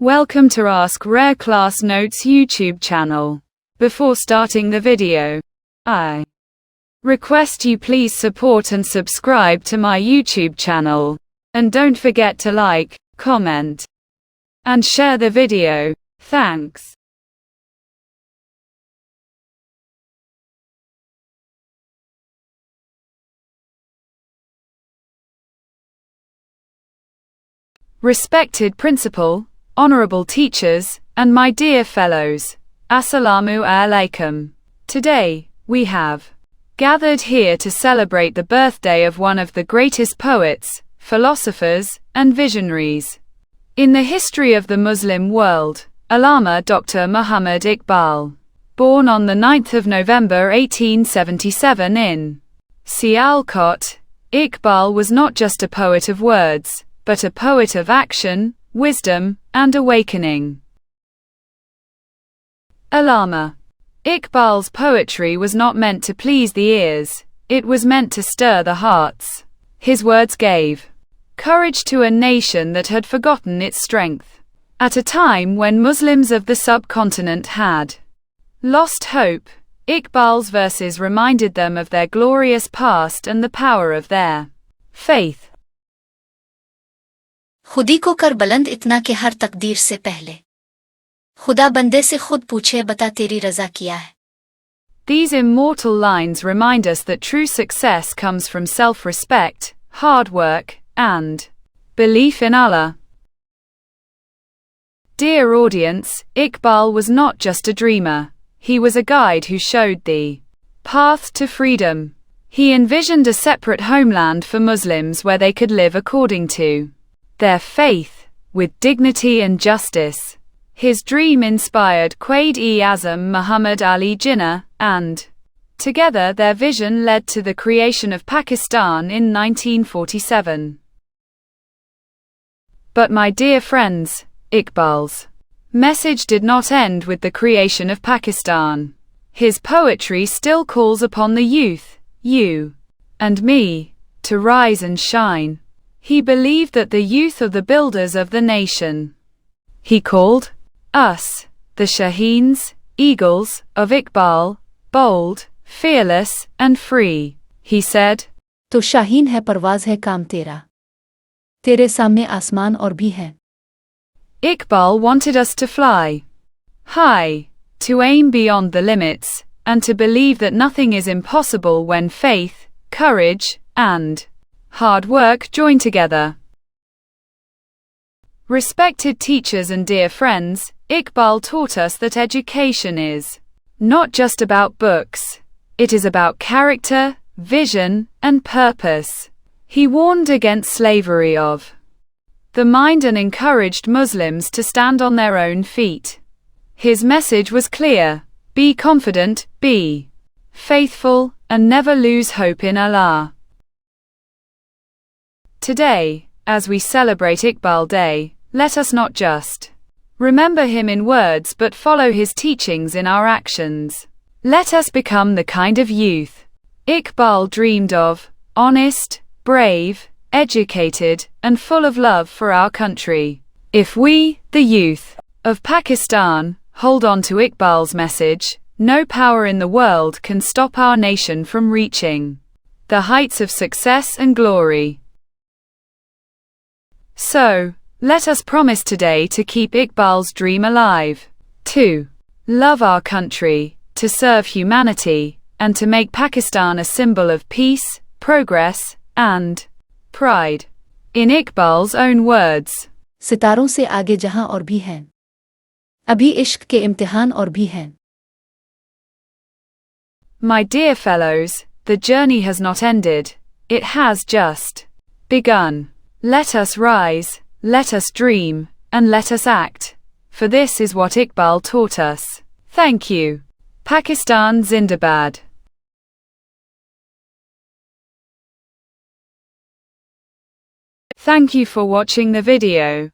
Welcome to Ask Rare Class Notes YouTube channel. Before starting the video, I request you please support and subscribe to my YouTube channel. And don't forget to like, comment, and share the video. Thanks. Respected Principal, Honorable Teachers, and my dear fellows, Assalamu alaikum. Today, we have gathered here to celebrate the birthday of one of the greatest poets, philosophers, and visionaries in the history of the Muslim world, Allama Dr. Muhammad Iqbal. Born on the 9th of November 1877 in Sialkot, Iqbal was not just a poet of words, but a poet of action, wisdom, and awakening. Allama Iqbal's poetry was not meant to please the ears, it was meant to stir the hearts. His words gave courage to a nation that had forgotten its strength. At a time when Muslims of the subcontinent had lost hope, Iqbal's verses reminded them of their glorious past and the power of their faith. खुदी को कर बुलंद इतना कि हर तकदीर से पहले खुदा बंदे से खुद पूछे बता तेरी रज़ा क्या है. These immortal lines remind us that true success comes from self-respect, hard work, and belief in Allah. Dear audience, Iqbal was not just a dreamer, he was a guide who showed the path to freedom. He envisioned a separate homeland for Muslims where they could live according to their faith, with dignity and justice. His dream inspired Quaid-e-Azam Muhammad Ali Jinnah, and together their vision led to the creation of Pakistan in 1947. But my dear friends, Iqbal's message did not end with the creation of Pakistan. His poetry still calls upon the youth, you and me, to rise and shine. He believed that the youth are the builders of the nation. He called us the Shaheens, eagles, of Iqbal, bold, fearless, and free. He said, तो शाहीन है परवाज़ है काम तेरा तेरे सामने आसमान और भी है. Iqbal wanted us to fly high, to aim beyond the limits, and to believe that nothing is impossible when faith, courage, and hard work join together. Respected teachers and dear friends, Iqbal taught us that education is not just about books. It is about character, vision, and purpose. He warned against slavery of the mind and encouraged Muslims to stand on their own feet. His message was clear: be confident, be faithful, and never lose hope in Allah. Today, as we celebrate Iqbal Day, let us not just remember him in words but follow his teachings in our actions. Let us become the kind of youth Iqbal dreamed of: honest, brave, educated, and full of love for our country. If we, the youth of Pakistan, hold on to Iqbal's message, no power in the world can stop our nation from reaching the heights of success and glory. So, let us promise today to keep Iqbal's dream alive, to love our country, to serve humanity, and to make Pakistan a symbol of peace, progress, and pride. In Iqbal's own words, सितारों से आगे जहां और भी हैं अभी इश्क के इम्तिहान और भी हैं. My dear fellows, the journey has not ended, it has just begun. Let us rise, let us dream, and let us act. For this is what Iqbal taught us. Thank you. Pakistan Zindabad. Thank you for watching the video.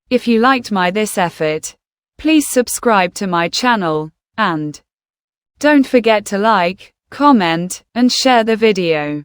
If you liked this effort, please subscribe to my channel, and don't forget to like, comment, and share the video.